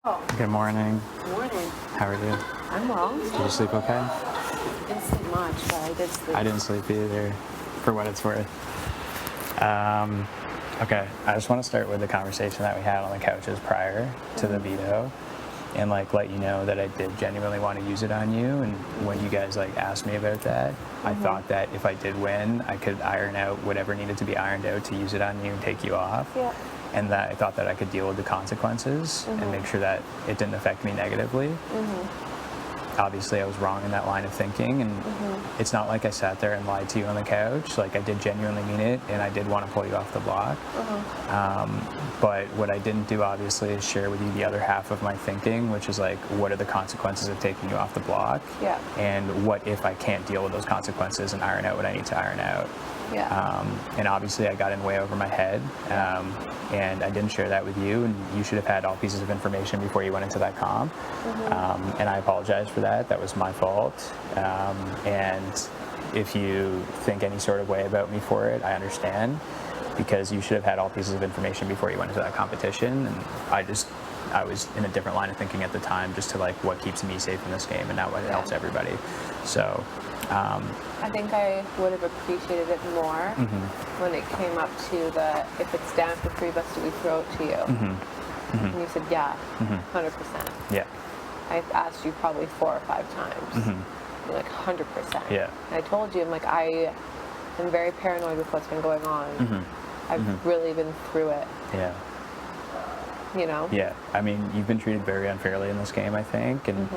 Oh, Good morning. morning. How are you? I'm well. Did you sleep okay? Didn't sleep much, but I did sleep. I didn't sleep either, for what it's worth. Um, okay, I just want to start with the conversation that we had on the couches prior to the veto, and let you know that I did genuinely want to use it on you. And when you guys asked me about that, I thought that if I did win, I could iron out whatever needed to be ironed out to use it on you and take you off. Yeah. And that I thought that I could deal with the consequences and make sure that it didn't affect me negatively. Obviously, I was wrong in that line of thinking, and it's not like I sat there and lied to you on the couch. I did genuinely mean it, and I did want to pull you off the block. But what I didn't do, obviously, is share with you the other half of my thinking, which is what are the consequences of taking you off the block? Yeah. And what if I can't deal with those consequences and iron out what I need to iron out? Yeah. And obviously, I got in way over my head, and I didn't share that with you, and you should have had all pieces of information before you went into that comp. And I apologize for that. That was my fault. And if you think any sort of way about me for it, I understand, because you should have had all pieces of information before you went into that competition. And I was in a different line of thinking at the time, just to what keeps me safe in this game and not what helps everybody. So. I think I would have appreciated it more when it came up to if it's down to 3 of us, do we throw it to you? And you said, yeah, 100%. Yeah. I asked you probably 4 or 5 times. You're like, 100%. Yeah. And I told you, I am very paranoid with what's been going on. I've really been through it. Yeah. You know? Yeah. I mean, you've been treated very unfairly in this game, I think, and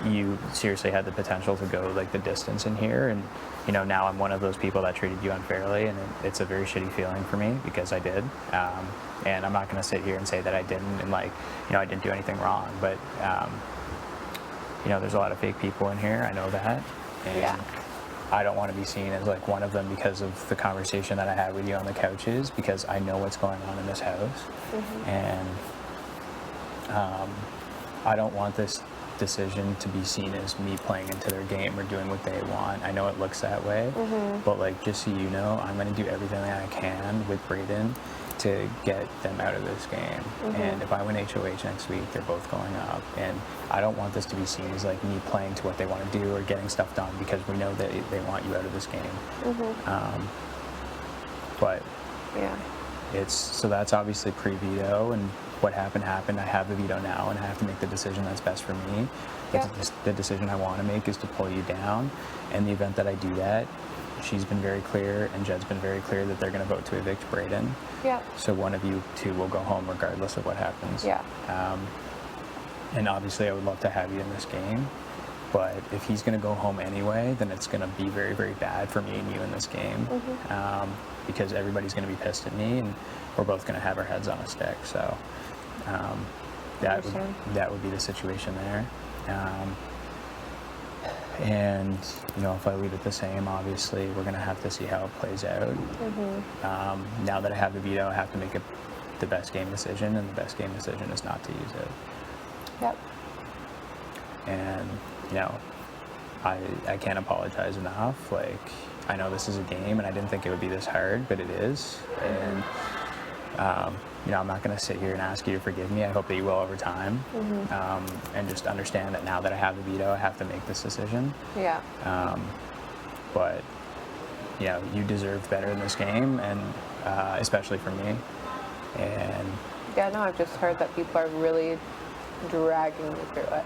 you seriously had the potential to go the distance in here, and now I'm one of those people that treated you unfairly, and it's a very shitty feeling for me, because I did, and I'm not going to sit here and say that I didn't, and I didn't do anything wrong, but there's a lot of fake people in here, I know that, and I don't want to be seen as one of them because of the conversation that I had with you on the couches, because I know what's going on in this house, and I don't want this decision to be seen as me playing into their game or doing what they want. I know it looks that way, but just so you know, I'm going to do everything that I can with Braden to get them out of this game. And if I win HOH next week, they're both going up, and I don't want this to be seen as me playing to what they want to do or getting stuff done, because we know that they want you out of this game. But so that's obviously pre-veto, and what happened. I have the veto now, and I have to make the decision that's best for me. The decision I want to make is to pull you down. In the event that I do that, she's been very clear, and Jed's been very clear, that they're going to vote to evict Braden. So one of you two will go home regardless of what happens. And obviously, I would love to have you in this game. But if he's going to go home anyway, then it's going to be very, very bad for me and you in this game, because everybody's going to be pissed at me, and we're both going to have our heads on a stick. So that would be the situation there. And if I leave it the same, obviously we're going to have to see how it plays out. Now that I have the veto, I have to make the best game decision, and the best game decision is not to use it. And I can't apologize enough. I know this is a game, and I didn't think it would be this hard, but it is. And I'm not going to sit here and ask you to forgive me. I hope that you will over time. And just understand that now that I have the veto, I have to make this decision. But you deserved better in this game, and especially from me. And I've just heard that people are really dragging me through it.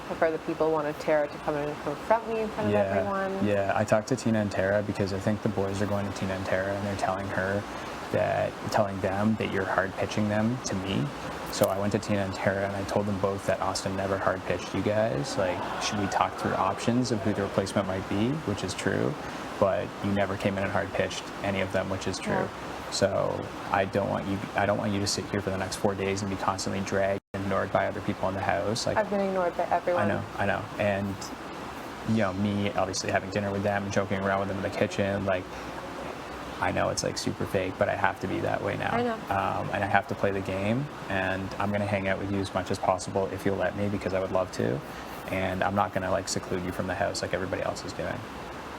I've heard that people wanted Tara to come in and confront me in front of everyone. I talked to Tina and Tara, because I think the boys are going to Tina and Tara, and they're telling them that you're hard pitching them to me. So I went to Tina and Tara, and I told them both that Austin never hard pitched you guys. Should we talk through options of who the replacement might be, which is true, but you never came in and hard pitched any of them, which is true. So I don't want you to sit here for the next 4 days and be constantly dragged and ignored by other people in the house. I've been ignored by everyone. I know. And me obviously having dinner with them and joking around with them in the kitchen, I know it's super fake, but I have to be that way now. I know. And I have to play the game, and I'm going to hang out with you as much as possible if you'll let me, because I would love to. And I'm not going to seclude you from the house like everybody else is doing.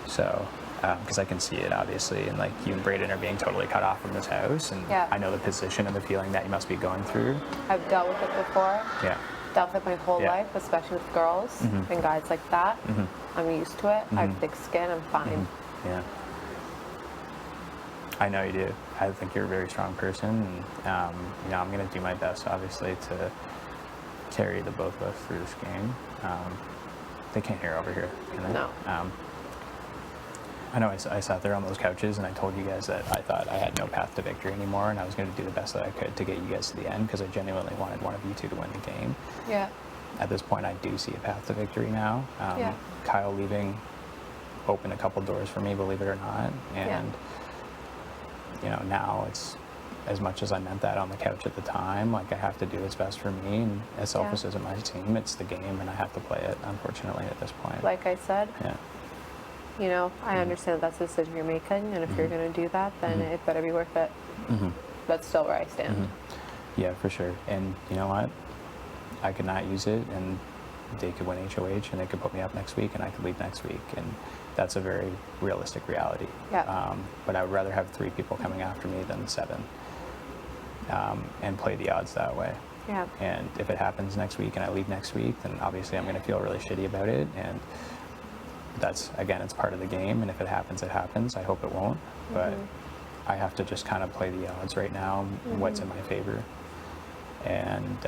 So because I can see it obviously, and like you and Brayden are being totally cut off from this house, and Yeah. I know the position and the feeling that you must be going through. I've dealt with it before. Yeah. Dealt with it my whole Yeah. life, especially with girls and guys like that. I'm used to it. I have thick skin. I'm fine. Yeah. I know you do. I think you're a very strong person, and I'm going to do my best, obviously, to carry the both of us through this game. They can't hear over here, can they? No. I know I sat there on those couches and I told you guys that I thought I had no path to victory anymore, and I was going to do the best that I could to get you guys to the end because I genuinely wanted one of you two to win the game. Yeah. At this point, I do see a path to victory now. Kyle leaving opened a couple doors for me, believe it or not, and now it's, as much as I meant that on the couch at the time, like I have to do what's best for me, and as selfish as my team, it's the game and I have to play it, unfortunately, at this point. Like I said, yeah. I understand that's the decision you're making, and if you're going to do that, then it better be worth it. That's still where I stand. Yeah, for sure. And you know what? I could not use it, and they could win HOH, and they could put me up next week, and I could leave next week, and that's a very realistic reality. Yeah. But I would rather have 3 people coming after me than 7, and play the odds that way. Yeah. And if it happens next week and I leave next week, then obviously I'm going to feel really shitty about it, and that's, again, it's part of the game, and if it happens, it happens. I hope it won't, but I have to just kind of play the odds right now, what's in my favor. And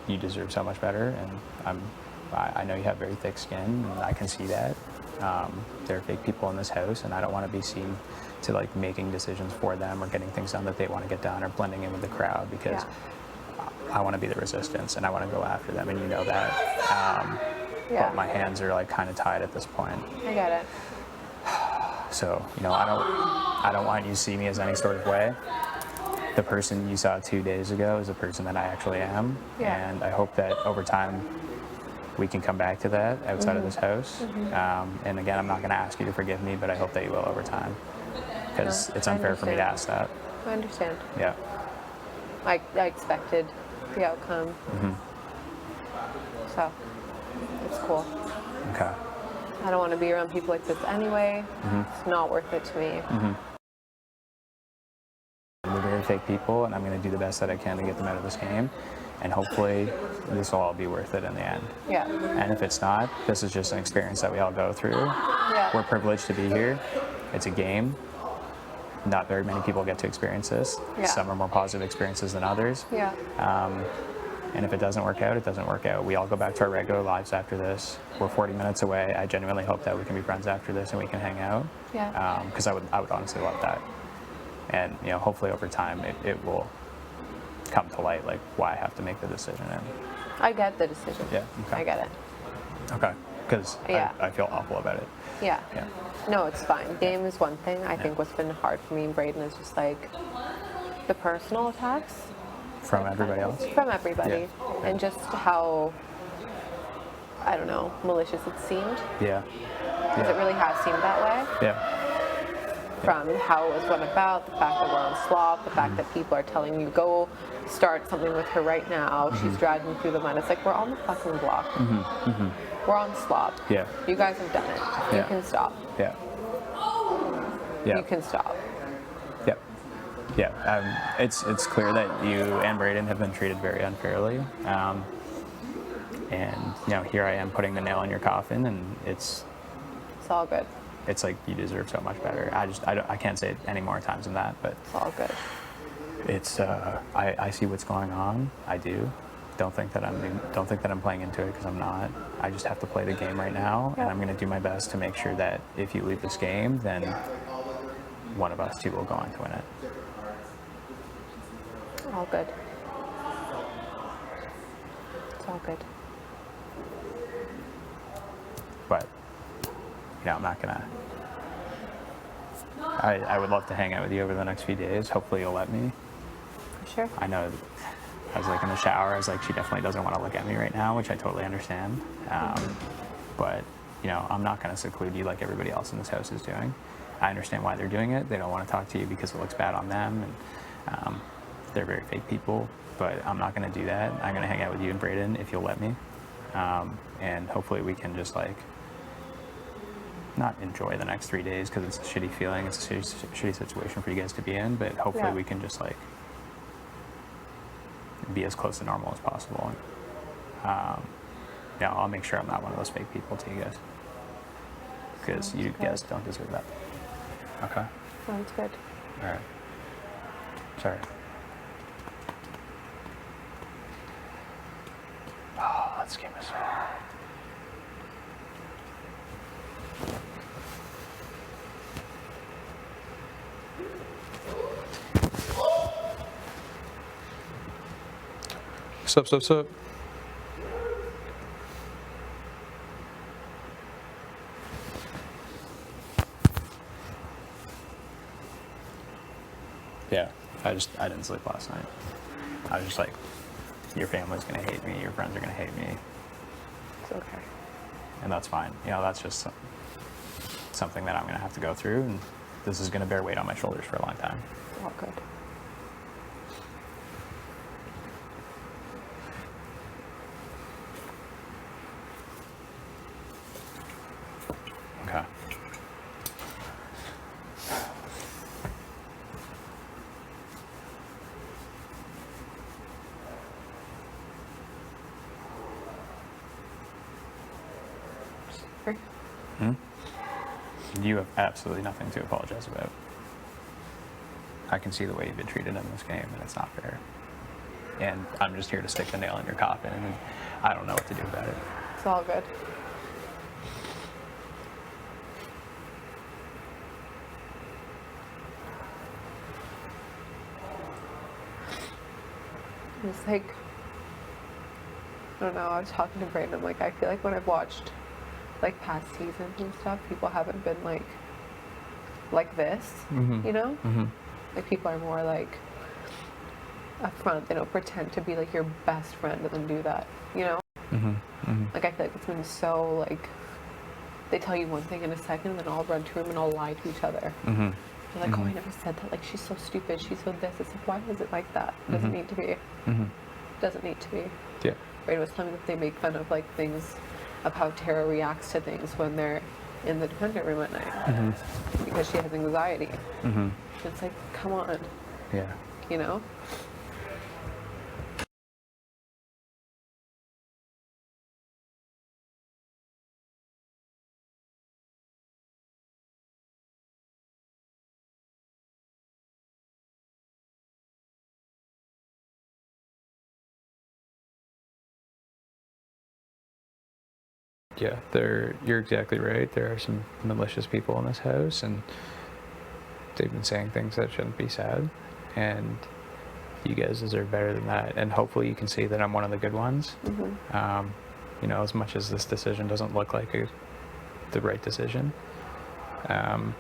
you deserve so much better, and I know you have very thick skin, and I can see that. There are fake people in this house, and I don't want to be seen to like making decisions for them or getting things done that they want to get done or blending in with the crowd, because I want to be the resistance and I want to go after them, and you know that. But my hands are like kind of tied at this point. I get it. So I don't want you to see me as any sort of way. The person you saw 2 days ago is the person that I actually am, and I hope that over time we can come back to that outside of this house. And again, I'm not going to ask you to forgive me, but I hope that you will over time, because it's unfair for me to ask that. I understand. Yeah. I expected the outcome. So it's cool. Okay. I don't want to be around people like this anyway. It's not worth it to me. We're very fake people, and I'm going to do the best that I can to get them out of this game, and hopefully this will all be worth it in the end. Yeah. And if it's not, this is just an experience that we all go through. Yeah. We're privileged to be here. It's a game. Not very many people get to experience this. Yeah. Some are more positive experiences than others. Yeah. And if it doesn't work out, it doesn't work out. We all go back to our regular lives after this. We're 40 minutes away. I genuinely hope that we can be friends after this and we can hang out. Yeah. Because I would honestly love that. And hopefully over time it will come to light, like why I have to make the decision. And I get the decision. yeah, okay. I get it. Okay, because I feel awful about it. Yeah. Yeah. No, it's fine. Game is one thing. I think what's been hard for me and Brayden is just like the personal attacks. From everybody else? From everybody. Yeah. And just how, I don't know, malicious it seemed. Yeah. Because it really has seemed that way. Yeah. From how it was run about, the fact that we're on slop, the fact that people are telling you, go start something with her right now. She's dragging you through the mud. It's like, we're on the fucking block. We're on slop. Yeah. You guys have done it. Yeah. You can stop. Yeah. Yeah. You can stop. Yeah. Yeah. It's clear that you and Brayden have been treated very unfairly. And here I am putting the nail in your coffin, and it's all good. It's like you deserve so much better. I can't say it any more times than that, but It's all good. it's I see what's going on. I do. Don't think that I'm playing into it, because I'm not. I just have to play the game right now, and I'm going to do my best to make sure that if you leave this game, then one of us two will go on to win it. All good. It's all good. But I'm not gonna. I would love to hang out with you over the next few days. Hopefully you'll let me. Sure. I know I was like in the shower. I was like, she definitely doesn't want to look at me right now, which I totally understand. But I'm not gonna seclude you like everybody else in this house is doing. I understand why they're doing it. They don't want to talk to you because it looks bad on them, and they're very fake people. But I'm not gonna do that. I'm gonna hang out with you and Brayden if you'll let me. And hopefully we can just like not enjoy the next 3 days because it's a shitty feeling, it's a shitty situation for you guys to be in, but hopefully we can just like be as close to normal as possible. And yeah, I'll make sure I'm not one of those fake people to you guys, because you guys don't deserve that. Okay. Sounds good. All right. Sorry. Oh, let's give us. Sup. Yeah, I didn't sleep last night. I was just like, your family's gonna hate me, your friends are gonna hate me. It's okay. And that's fine. You know, that's just something that I'm gonna have to go through, and this is gonna bear weight on my shoulders for a long time. All good. Okay. Sorry. You have absolutely nothing to apologize about. I can see the way you've been treated in this game, and it's not fair. And I'm just here to stick the nail in your coffin, and I don't know what to do about it. It's all good. It's like, I don't know, I was talking to Brandon, like, I feel like when I've watched, like, past seasons and stuff, people haven't been, like this, you know? Like, people are more, like, upfront. They don't pretend to be, like, your best friend and then do that, you know? Like, I feel like it's been so, like, they tell you one thing in a second and then all run to a room and all lie to each other. They're like, oh, I never said that. Like, she's so stupid. She's so this. It's like, why is it like that? It doesn't need to be. Doesn't need to be. Yeah. Brayden was telling me that they make fun of, like, things, of how Tara reacts to things when they're in the dependent room at night. Because she has anxiety. It's like, come on. Yeah. You know? Yeah, you're exactly right. There are some malicious people in this house, and they've been saying things that shouldn't be said. And you guys deserve better than that. And hopefully you can see that I'm one of the good ones. You know, as much as this decision doesn't look like the right decision,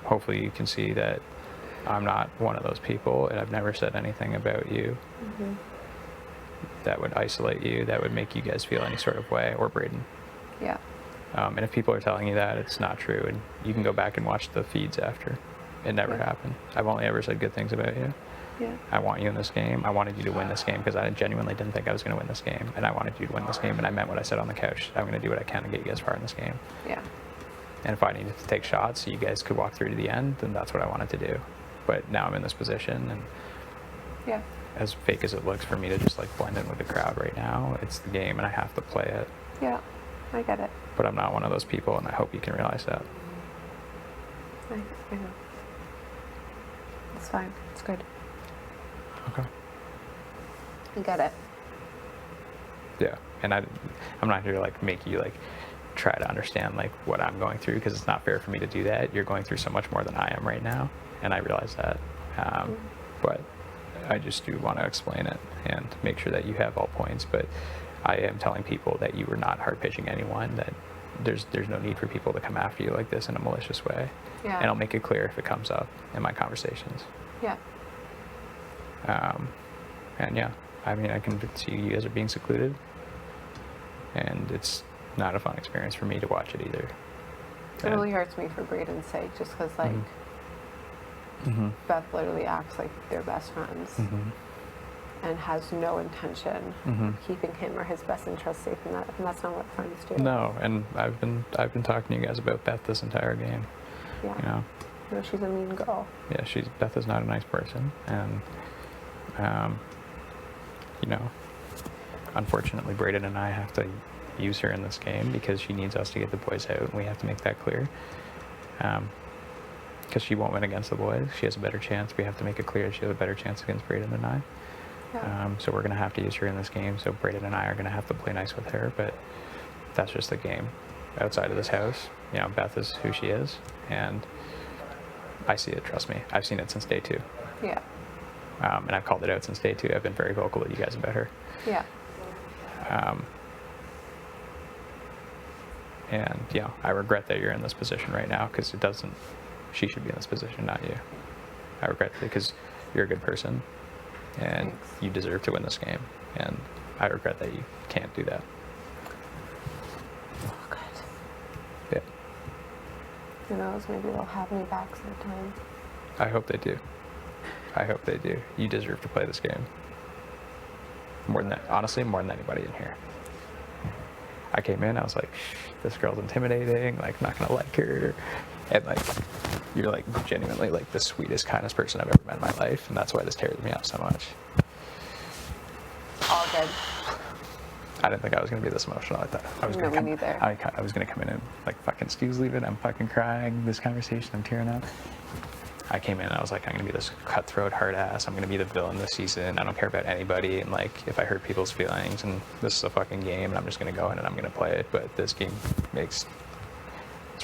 hopefully you can see that I'm not one of those people, and I've never said anything about you that would isolate you, that would make you guys feel any sort of way, or Brayden. Yeah. And if people are telling you that, it's not true, and you can go back and watch the feeds after. It never happened. I've only ever said good things about you. Yeah. I want you in this game. I wanted you to win this game because I genuinely didn't think I was going to win this game, and I wanted you to win this game, and I meant what I said on the couch. I'm going to do what I can to get you guys far in this game. Yeah. And if I needed to take shots so you guys could walk through to the end, then that's what I wanted to do. But now I'm in this position, and Yeah. as fake as it looks for me to just like blend in with the crowd right now, it's the game and I have to play it. Yeah. I get it. But I'm not one of those people, and I hope you can realize that. I know. It's fine. It's good. Okay. I get it. Yeah, and I'm not here to like make you like try to understand like what I'm going through, because it's not fair for me to do that. You're going through so much more than I am right now, and I realize that. But I just do want to explain it and make sure that you have all points. But I am telling people that you were not hard pitching anyone, that there's no need for people to come after you like this in a malicious way. Yeah. And I'll make it clear if it comes up in my conversations. Yeah. And yeah, I mean, I can see you guys are being secluded, and it's not a fun experience for me to watch it either. It really hurts me for Brayden's sake, just because, like, Beth literally acts like they're best friends. and has no intention of keeping him or his best interest safe in that, and that's not what friends do. No, and I've been talking to you guys about Beth this entire game. Yeah. You know. No, she's a mean girl. Yeah, Beth is not a nice person, and you know, unfortunately, Braden and I have to use her in this game because she needs us to get the boys out, and we have to make that clear. Because she won't win against the boys. She has a better chance. We have to make it clear she has a better chance against Braden and I. Yeah. So we're going to have to use her in this game. So Braden and I are going to have to play nice with her, but that's just the game. Outside of this house, you know, Beth is who she is, and I see it, trust me. I've seen it since day 2. Yeah. And I've called it out since day 2. I've been very vocal with you guys about her. Yeah. And, you know, I regret that you're in this position right now because she should be in this position, not you. I regret it because you're a good person and Thanks. you deserve to win this game. And I regret that you can't do that. Oh, good. Yeah. Who knows? Maybe they'll have me back sometime. I hope they do. I hope they do. You deserve to play this game. More than that, honestly, more than anybody in here. I came in, I was like, this girl's intimidating, like, not gonna like her. And like, you're like genuinely like the sweetest, kindest person I've ever met in my life, and that's why this tears me up so much. All good. I didn't think I was gonna be this emotional. I thought I was No, gonna me come. neither. I was gonna come in and like, fucking Stu's leaving. I'm fucking crying. This conversation, I'm tearing up. I came in and I was like, I'm gonna be this cutthroat hard ass. I'm gonna be the villain this season. I don't care about anybody. And like, if I hurt people's feelings, and this is a fucking game, and I'm just gonna go in and I'm gonna play it. But this game it's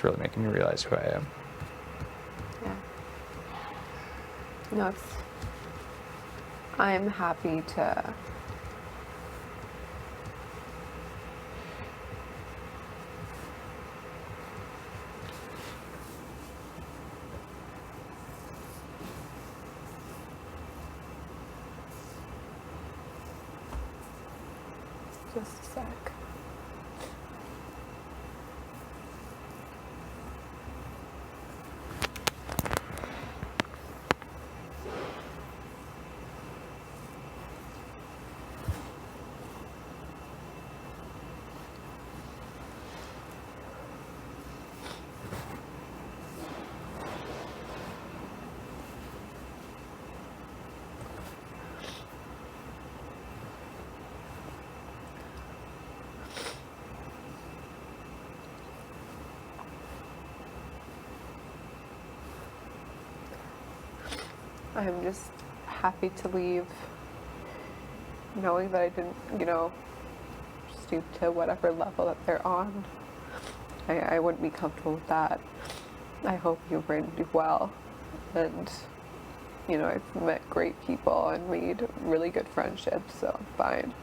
really making me realize who I am. Yeah. No, I'm happy to just a sec. I'm just happy to leave knowing that I didn't, stoop to whatever level that they're on. I wouldn't be comfortable with that. I hope you and Brandon do well. And, I've met great people and made really good friendships, so I'm fine.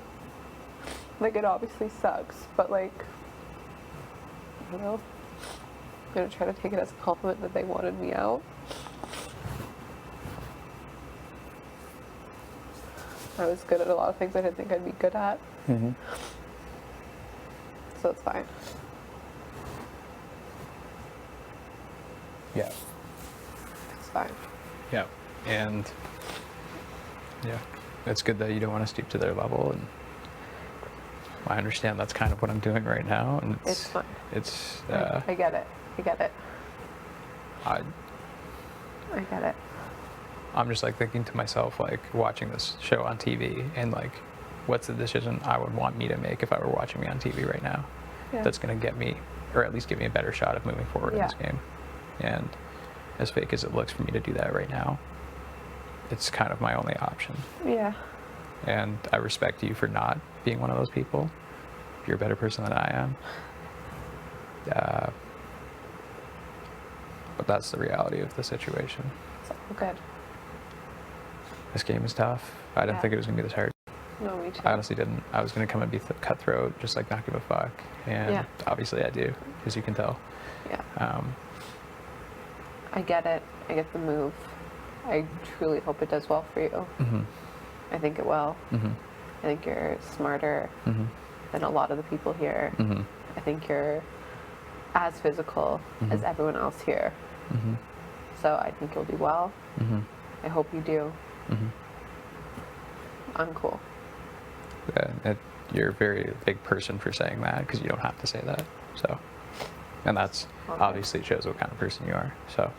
Like, it obviously sucks, but, I don't know. I'm going to try to take it as a compliment that they wanted me out. I was good at a lot of things I didn't think I'd be good at. Mm-hmm. So it's fine. Yeah. It's fine. Yeah. And yeah, it's good that you don't want to stoop to their level, and I understand that's kind of what I'm doing right now, and It's fine. It's I get it. I get it. I get it. I'm just like thinking to myself, like, watching this show on TV, and like, what's the decision I would want me to make if I were watching me on TV right now? Yeah. That's going to get me, or at least give me a better shot of moving forward in this game. And as fake as it looks for me to do that right now, it's kind of my only option. Yeah. And I respect you for not being one of those people. You're a better person than I am. But that's the reality of the situation. It's all good. This game is tough. I didn't think it was going to be this hard. No, me too. I honestly didn't. I was going to come and be cutthroat, just like not give a fuck. And obviously I do, as you can tell. Yeah. I get it. I get the move. I truly hope it does well for you. Mm-hmm. I think it will. Mm-hmm. I think you're smarter than a lot of the people here. Mm-hmm. I think you're as physical as everyone else here. Mm-hmm. So I think you'll do well. Mm-hmm. I hope you do. Mm-hmm. I'm cool. You're a very big person for saying that because you don't have to say that. So, and that's Okay. obviously shows what kind of person you are. So,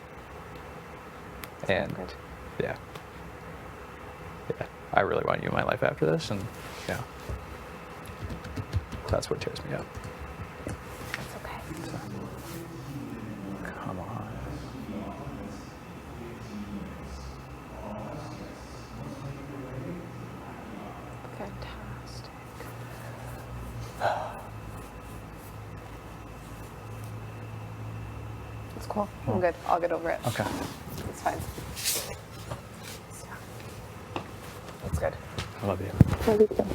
and good. yeah, I really want you in my life after this, and yeah, that's what tears me up. It's okay. So, come on. Fantastic. It's cool. I'm good. I'll get over it. Okay. It's fine. It's good. I love you. Love you too.